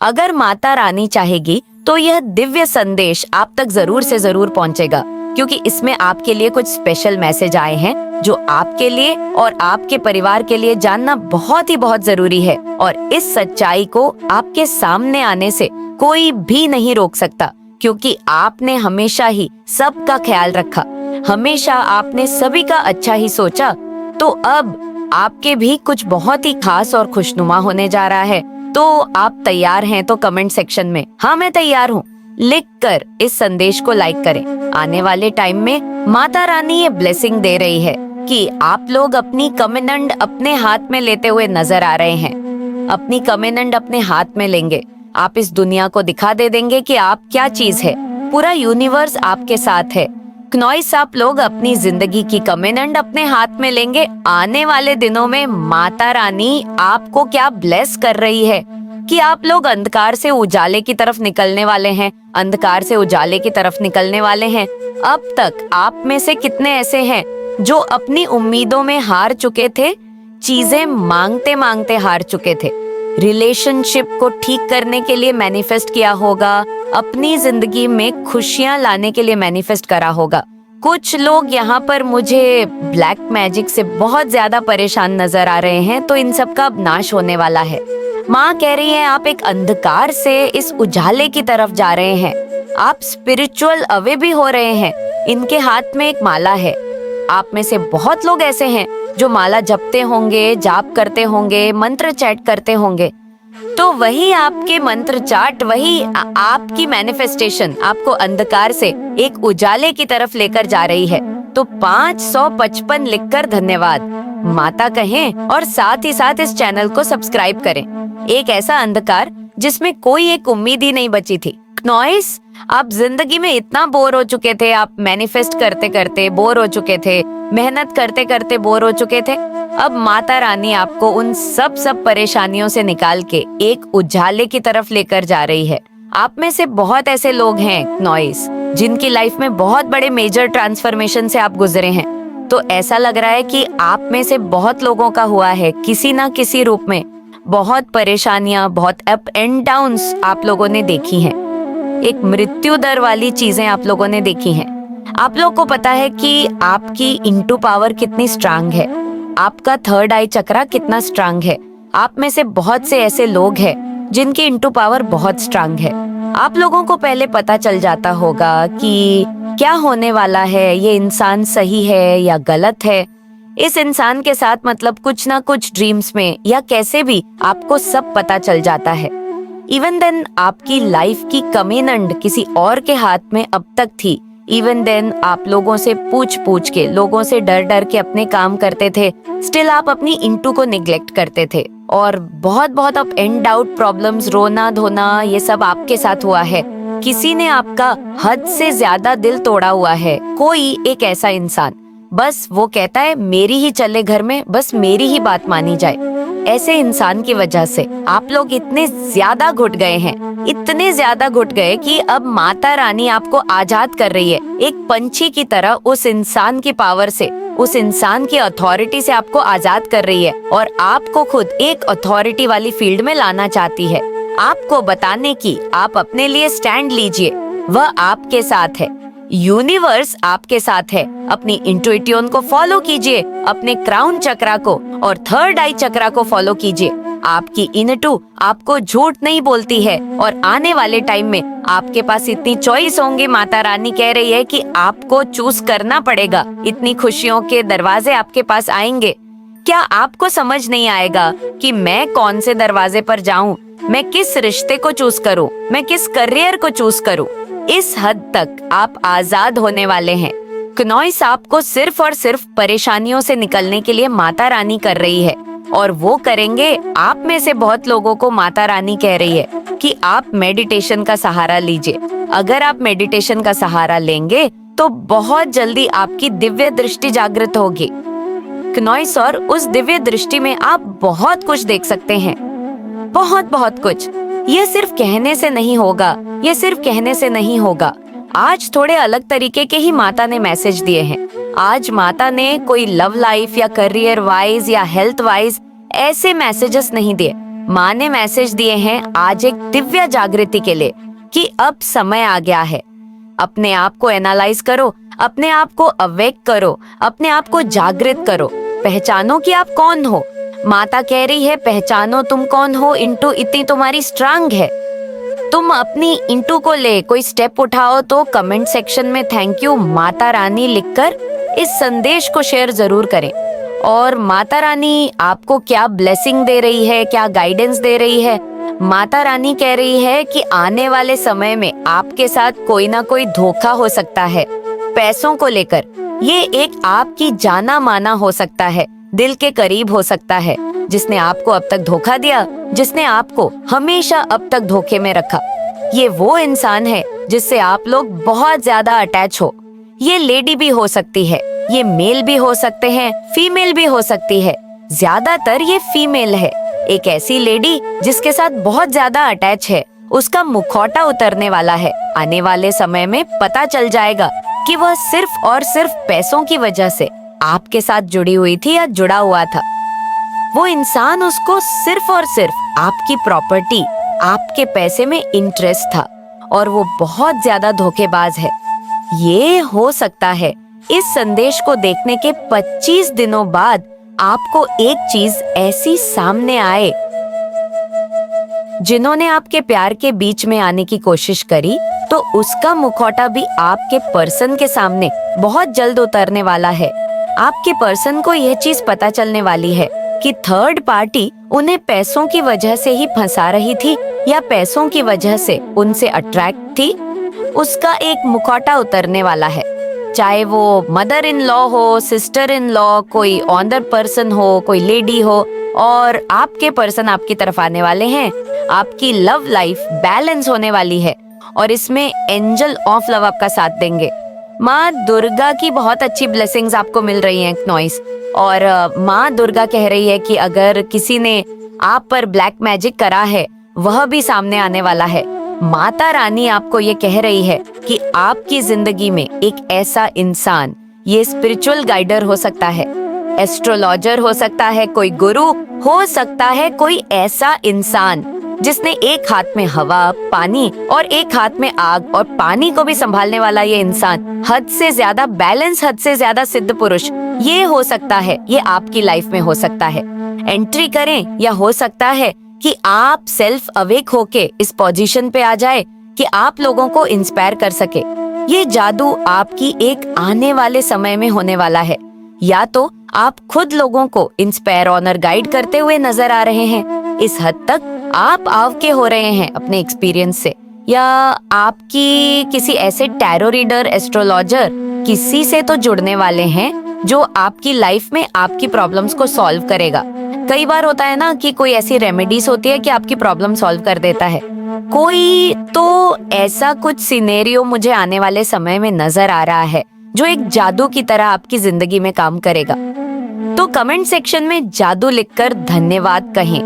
अगर माता रानी चाहेगी तो यह दिव्य संदेश आप तक जरूर से जरूर पहुंचेगा, क्योंकि इसमें आपके लिए कुछ स्पेशल मैसेज आए हैं जो आपके लिए और आपके परिवार के लिए जानना बहुत ही बहुत जरूरी है। और इस सच्चाई को आपके सामने आने से कोई भी नहीं रोक सकता, क्योंकि आपने हमेशा ही सबका ख्याल रखा, हमेशा आपने सभी का अच्छा ही सोचा। तो अब आपके भी कुछ बहुत ही खास और खुशनुमा होने जा रहा है। तो आप तैयार हैं तो कमेंट सेक्शन में हाँ मैं तैयार हूँ लिखकर इस संदेश को लाइक करें। आने वाले टाइम में माता रानी ये ब्लेसिंग दे रही है कि आप लोग अपनी कमिनंड अपने हाथ में लेते हुए नजर आ रहे हैं। अपनी कमिनंड अपने हाथ में लेंगे, आप इस दुनिया को दिखा दे देंगे कि आप क्या चीज है। पूरा यूनिवर्स आपके साथ है। क्नॉइस आप लोग अपनी जिंदगी की कमिनंड अपने हाथ में लेंगे। आने वाले दिनों में माता रानी आपको क्या ब्लेस कर रही है कि आप लोग अंधकार से उजाले की तरफ निकलने वाले हैं, अंधकार से उजाले की तरफ निकलने वाले हैं। अब तक आप में से कितने ऐसे हैं जो अपनी उम्मीदों में हार चुके थे, चीजें मांगते मांगते हार चुके थे। रिलेशनशिप को ठीक करने के लिए मैनिफेस्ट किया होगा, अपनी जिंदगी में खुशियां लाने के लिए मैनिफेस्ट करा होगा। कुछ लोग यहाँ पर मुझे ब्लैक मैजिक से बहुत ज्यादा परेशान नजर आ रहे हैं, तो इन सब का अब नाश होने वाला है। माँ कह रही है आप एक अंधकार से इस उजाले की तरफ जा रहे हैं। आप स्पिरिचुअल अवे भी हो रहे हैं। इनके हाथ में एक माला है। आप में से बहुत लोग ऐसे हैं जो माला जपते होंगे, जाप करते होंगे, मंत्र चैट करते होंगे। तो वही आपके मंत्र चाट, वही आपकी मैनिफेस्टेशन आपको अंधकार से एक उजाले की तरफ लेकर जा रही है। तो 555 लिखकर धन्यवाद माता कहें और साथ ही साथ इस चैनल को सब्सक्राइब करें। एक ऐसा अंधकार जिसमें कोई एक उम्मीद ही नहीं बची थी। नॉइस, आप जिंदगी में इतना बोर हो चुके थे, आप मैनिफेस्ट करते करते बोर हो चुके थे, मेहनत करते करते बोर हो चुके थे। अब माता रानी आपको उन सब परेशानियों से निकाल के एक उजाले की तरफ लेकर जा रही है। आप में से बहुत ऐसे लोग हैं नॉइस जिनकी लाइफ में बहुत बड़े मेजर ट्रांसफॉर्मेशन से आप गुजरे हैं। तो ऐसा लग रहा है कि आप में से बहुत लोगों का हुआ है किसी ना किसी रूप में। बहुत परेशानियां, बहुत अप एंड डाउन्स आप लोगों ने देखी हैं। एक मृत्यु दर वाली चीजें आप लोगों ने देखी हैं। आप लोग को पता है कि आपकी इंटू पावर कितनी स्ट्रांग है, आपका थर्ड आई चक्रा कितना स्ट्रांग है। आप में से बहुत से ऐसे लोग हैं जिनकी इंटू पावर बहुत स्ट्रांग है। आप लोगों को पहले पता चल जाता होगा कि क्या होने वाला है, ये इंसान सही है या गलत है। इस इंसान के साथ मतलब कुछ ना कुछ ड्रीम्स में या कैसे भी आपको सब पता चल जाता है। इवन देन आपकी लाइफ की कमिनंड किसी और के हाथ में अब तक थी। इवन देन आप लोगों से पूछ के, लोगों से डर डर के अपने काम करते थे। स्टिल आप अपनी इंटू को निग्लेक्ट करते थे और बहुत अप एंड आउट प्रॉब्लम्स, रोना धोना, ये सब आपके साथ हुआ है। किसी ने आपका हद से ज्यादा दिल तोड़ा हुआ है। कोई एक ऐसा इंसान, बस वो कहता है मेरी ही चले घर में, बस मेरी ही बात मानी जाए। ऐसे इंसान की वजह से आप लोग इतने ज्यादा घुट गए हैं, इतने ज्यादा घुट गए कि अब माता रानी आपको आजाद कर रही है। एक पंछी की तरह उस इंसान की पावर से, उस इंसान की अथॉरिटी से आपको आजाद कर रही है और आपको खुद एक अथॉरिटी वाली फील्ड में लाना चाहती है। आपको बताने की आप अपने लिए स्टैंड लीजिए, वह आपके साथ है। यूनिवर्स आपके साथ है। अपनी इंट्यूइशन को फॉलो कीजिए, अपने क्राउन चक्रा को और थर्ड आई चक्रा को फॉलो कीजिए। आपकी इनटू आपको झूठ नहीं बोलती है और आने वाले टाइम में आपके पास इतनी चॉइस होंगी। माता रानी कह रही है कि आपको चूज करना पड़ेगा। इतनी खुशियों के दरवाजे आपके पास आएंगे। क्या आपको समझ नहीं आएगा कि मैं कौन से दरवाजे पर जाऊं, मैं किस रिश्ते को चूज करूं, मैं किस करियर को चूज करूं। इस हद तक आप आजाद होने वाले हैं। क्नॉइस आपको सिर्फ और सिर्फ परेशानियों से निकलने के लिए माता रानी कर रही है और वो करेंगे। आप में से बहुत लोगों को माता रानी कह रही है कि आप मेडिटेशन का सहारा लीजिए। अगर आप मेडिटेशन का सहारा लेंगे तो बहुत जल्दी आपकी दिव्य दृष्टि जागृत होगी। क्नॉइस और उस दिव्य दृष्टि में आप बहुत कुछ देख सकते हैं, बहुत कुछ। ये सिर्फ कहने से नहीं होगा, ये सिर्फ कहने से नहीं होगा। आज थोड़े अलग तरीके के ही माता ने मैसेज दिए हैं। आज माता ने कोई लव लाइफ या करियर वाइज या हेल्थ वाइज ऐसे मैसेजेस नहीं दिए। माँ ने मैसेज दिए हैं आज एक दिव्य जागृति के लिए कि अब समय आ गया है। अपने आप को एनालाइज करो, अपने आप को अवेक करो, अपने आप को जागृत करो, पहचानो कि आप कौन हो। माता कह रही है पहचानो तुम कौन हो, इंटू इतनी तुम्हारी स्ट्रांग है। तुम अपनी इंटू को ले कोई स्टेप उठाओ तो कमेंट सेक्शन में थैंक यू माता रानी लिखकर इस संदेश को शेयर जरूर करें। और माता रानी आपको क्या ब्लेसिंग दे रही है, क्या गाइडेंस दे रही है? माता रानी कह रही है कि आने वाले समय में आपके साथ कोई ना कोई धोखा हो सकता है पैसों को लेकर। ये एक आपकी जाना माना हो सकता है, दिल के करीब हो सकता है, जिसने आपको अब तक धोखा दिया, जिसने आपको हमेशा अब तक धोखे में रखा। ये वो इंसान है जिससे आप लोग बहुत ज्यादा अटैच हो। ये लेडी भी हो सकती है, ये मेल भी हो सकते हैं, फीमेल भी हो सकती है। ज्यादातर ये फीमेल है। एक ऐसी लेडी जिसके साथ बहुत ज्यादा अटैच है, उसका मुखौटा उतरने वाला है। आने वाले समय में पता चल जाएगा कि वह सिर्फ और सिर्फ पैसों की वजह से आपके साथ जुड़ी हुई थी या जुड़ा हुआ था। वो इंसान, उसको सिर्फ और सिर्फ आपकी प्रॉपर्टी, आपके पैसे में इंटरेस्ट था और वो बहुत ज्यादा धोखेबाज है। ये हो सकता है इस संदेश को देखने के 25 दिनों बाद आपको एक चीज ऐसी सामने आए। जिन्होंने आपके प्यार के बीच में आने की कोशिश करी, तो उसका मुखौटा भी आपके पर्सन के सामने बहुत जल्द उतरने वाला है। आपके पर्सन को यह चीज पता चलने वाली है कि थर्ड पार्टी उन्हें पैसों की वजह से ही फंसा रही थी या पैसों की वजह से उनसे अट्रैक्ट थी। उसका एक मुखौटा उतरने वाला है, चाहे वो मदर इन लॉ हो, सिस्टर इन लॉ, कोई ऑनर पर्सन हो, कोई लेडी हो, और आपके पर्सन आपकी तरफ आने वाले हैं। आपकी लव लाइफ बैलेंस होने वाली है और इसमें एंजल ऑफ लव आपका साथ देंगे। माँ दुर्गा की बहुत अच्छी ब्लेसिंग्स आपको मिल रही हैं नॉइस। और माँ दुर्गा कह रही है कि अगर किसी ने आप पर ब्लैक मैजिक करा है, वह भी सामने आने वाला है। माता रानी आपको ये कह रही है कि आपकी जिंदगी में एक ऐसा इंसान, ये स्पिरिचुअल गाइडर हो सकता है, एस्ट्रोलॉजर हो सकता है, कोई गुरु हो सकता है, कोई ऐसा इंसान जिसने एक हाथ में हवा, पानी और एक हाथ में आग और पानी को भी संभालने वाला ये इंसान, हद से ज्यादा बैलेंस, हद से ज्यादा सिद्ध पुरुष, ये हो सकता है, ये आपकी लाइफ में हो सकता है। एंट्री करें, या हो सकता है कि आप सेल्फ अवेक होके इस पोजीशन पे आ जाए कि आप लोगों को इंस्पायर कर सके। ये जादू आपकी एक आने वाले समय में होने वाला है। या तो आप खुद लोगों को इंस्पायर, ऑनर, गाइड करते हुए नजर आ रहे हैं, इस हद तक आप आवके हो रहे हैं अपने एक्सपीरियंस से, या आपकी किसी ऐसे टैरो रीडर, एस्ट्रोलॉजर, किसी से तो जुड़ने वाले हैं जो आपकी लाइफ में आपकी प्रॉब्लम्स को सॉल्व करेगा। कई बार होता है ना कि कोई ऐसी रेमेडीज होती है कि आपकी प्रॉब्लम सॉल्व कर देता है। कोई तो ऐसा कुछ सिनेरियो मुझे आने वाले समय में नजर आ रहा है जो एक जादू की तरह आपकी जिंदगी में काम करेगा। तो कमेंट सेक्शन में जादू लिखकर धन्यवाद कहें।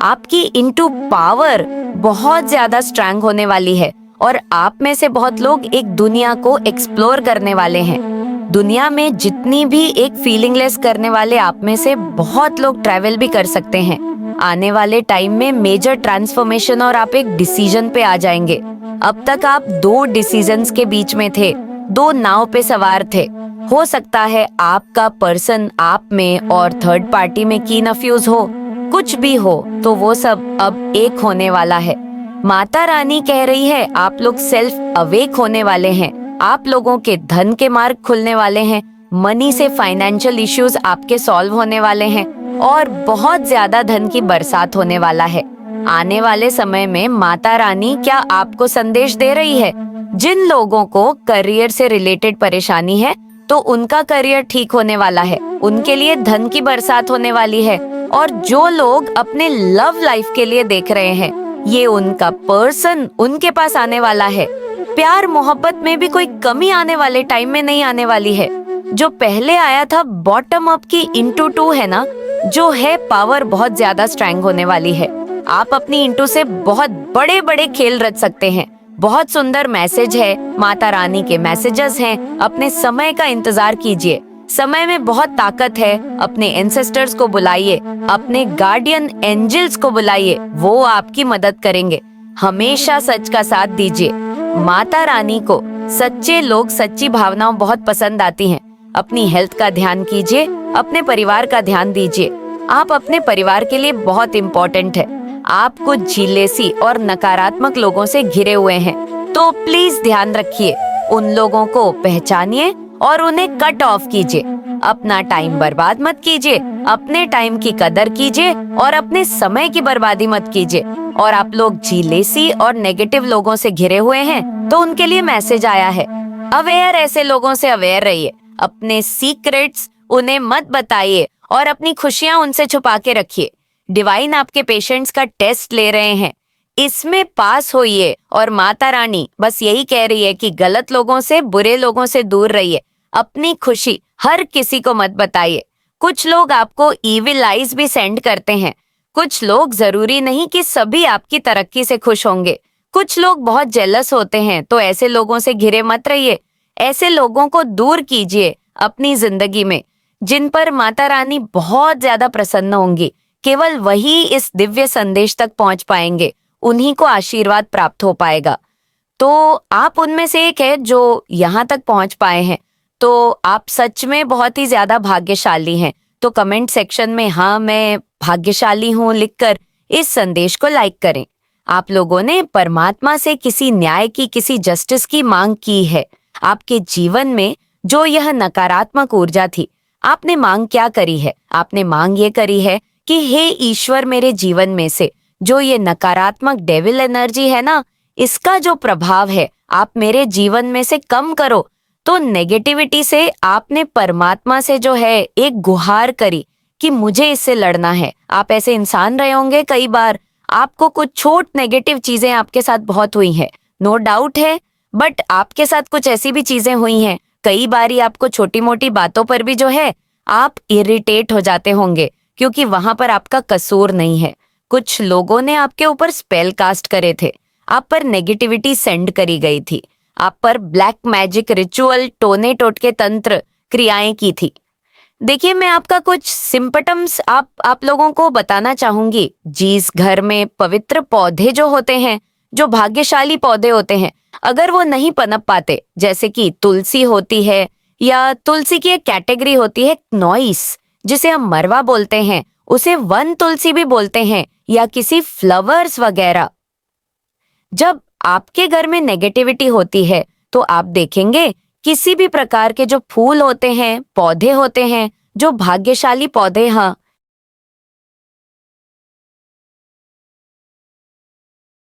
आपकी इनटू पावर बहुत ज्यादा स्ट्रांग होने वाली है और आप में से बहुत लोग एक दुनिया को एक्सप्लोर करने वाले हैं। दुनिया में जितनी भी एक फीलिंगलेस करने वाले आप में से बहुत लोग ट्रैवल भी कर सकते हैं। आने वाले टाइम में मेजर ट्रांसफॉर्मेशन और आप एक डिसीजन पे आ जाएंगे। अब तक आप 2 डिसीजंस के बीच में थे, 2 नाव पे सवार थे। हो सकता है आपका पर्सन आप में और थर्ड पार्टी में की नफ्यूज हो, कुछ भी हो, तो वो सब अब एक होने वाला है। माता रानी कह रही है आप लोग सेल्फ अवेक होने वाले हैं। आप लोगों के धन के मार्ग खुलने वाले हैं, मनी से फाइनेंशियल इश्यूज आपके सॉल्व होने वाले हैं और बहुत ज्यादा धन की बरसात होने वाला है। आने वाले समय में माता रानी क्या आपको संदेश दे रही है? जिन लोगों को करियर से रिलेटेड परेशानी है, तो उनका करियर ठीक होने वाला है, उनके लिए धन की बरसात होने वाली है। और जो लोग अपने लव लाइफ के लिए देख रहे हैं, ये उनका पर्सन उनके पास आने वाला है। प्यार मोहब्बत में भी कोई कमी आने वाले टाइम में नहीं आने वाली है। जो पहले आया था बॉटम अप की इंटू 2 है ना, जो है पावर बहुत ज्यादा स्ट्रांग होने वाली है। आप अपनी इंटू से बहुत बड़े बड़े खेल रच सकते हैं। बहुत सुंदर मैसेज है, माता रानी के मैसेजेस हैं। अपने समय का इंतजार कीजिए, समय में बहुत ताकत है। अपने एंसेस्टर्स को बुलाइए, अपने गार्डियन एंजल्स को बुलाइए, वो आपकी मदद करेंगे। हमेशा सच का साथ दीजिए। माता रानी को सच्चे लोग, सच्ची भावनाओं बहुत पसंद आती हैं। अपनी हेल्थ का ध्यान कीजिए, अपने परिवार का ध्यान दीजिए। आप अपने परिवार के लिए बहुत इम्पोर्टेंट है। आप कुछ झिलेसी और नकारात्मक लोगों से घिरे हुए हैं, तो प्लीज ध्यान रखिए। उन लोगों को पहचानिए और उन्हें कट ऑफ कीजिए। अपना टाइम बर्बाद मत कीजिए, अपने टाइम की कदर कीजिए और अपने समय की बर्बादी मत कीजिए। और आप लोग झिलेसी और नेगेटिव लोगों से घिरे हुए हैं, तो उनके लिए मैसेज आया है। अवेयर, ऐसे लोगों से अवेयर रहिए। अपने सीक्रेट्स उन्हें मत बताइए और अपनी खुशियां उनसे छुपा के रखिए। डिवाइन आपके पेशेंट्स का टेस्ट ले रहे हैं, इसमें पास होइए। और माता रानी बस यही कह रही है कि गलत लोगों से, बुरे लोगों से दूर रहिए। अपनी खुशी हर किसी को मत बताइए। कुछ लोग आपको ईविल आइज भी सेंड करते हैं। कुछ लोग, जरूरी नहीं कि सभी आपकी तरक्की से खुश होंगे। कुछ लोग बहुत जेलस होते हैं, तो ऐसे लोगों से घिरे मत रहिए। ऐसे लोगों को दूर कीजिए अपनी जिंदगी में। जिन पर माता रानी बहुत ज्यादा प्रसन्न होंगी, केवल वही इस दिव्य संदेश तक पहुंच पाएंगे, उन्हीं को आशीर्वाद प्राप्त हो पाएगा। तो आप उनमें से एक है जो यहाँ तक पहुंच पाए हैं, तो आप सच में बहुत ही ज्यादा भाग्यशाली हैं। तो कमेंट सेक्शन में हाँ मैं भाग्यशाली हूँ लिखकर इस संदेश को लाइक करें। आप लोगों ने परमात्मा से किसी न्याय की, किसी जस्टिस की मांग की है। आपके जीवन में जो यह नकारात्मक ऊर्जा थी, आपने मांग क्या करी है? आपने मांग ये करी है कि हे ईश्वर, मेरे जीवन में से जो ये नकारात्मक डेविल एनर्जी है ना, इसका जो प्रभाव है आप मेरे जीवन में से कम करो। तो नेगेटिविटी से आपने परमात्मा से जो है एक गुहार करी कि मुझे इससे लड़ना है। आप ऐसे इंसान रहे होंगे, कई बार आपको कुछ छोट नेगेटिव चीजें आपके साथ बहुत हुई हैं, नो डाउट है। बट आपके साथ कुछ ऐसी भी चीजें हुई हैं, कई बारी आपको छोटी मोटी बातों पर भी जो है आप इरिटेट हो जाते होंगे, क्योंकि वहां पर आपका कसूर नहीं है। कुछ लोगों ने आपके ऊपर स्पेल कास्ट करे थे, आप पर नेगेटिविटी सेंड करी गई थी, आप पर ब्लैक मैजिक रिचुअल, टोने टोटके तंत्र क्रियाएं की थी। देखिए, मैं आपका कुछ सिम्पटम्स आप लोगों को बताना चाहूंगी। जिस घर में पवित्र पौधे जो होते हैं, जो भाग्यशाली पौधे होते हैं, अगर वो नहीं पनप पाते, जैसे कि तुलसी होती है, या तुलसी की एक कैटेगरी होती है नॉइस, जिसे हम मरवा बोलते हैं, उसे वन तुलसी भी बोलते हैं, या किसी फ्लावर्स वगैरह। जब आपके घर में नेगेटिविटी होती है, तो आप देखेंगे किसी भी प्रकार के जो फूल होते हैं, पौधे होते हैं, जो भाग्यशाली पौधे, हाँ,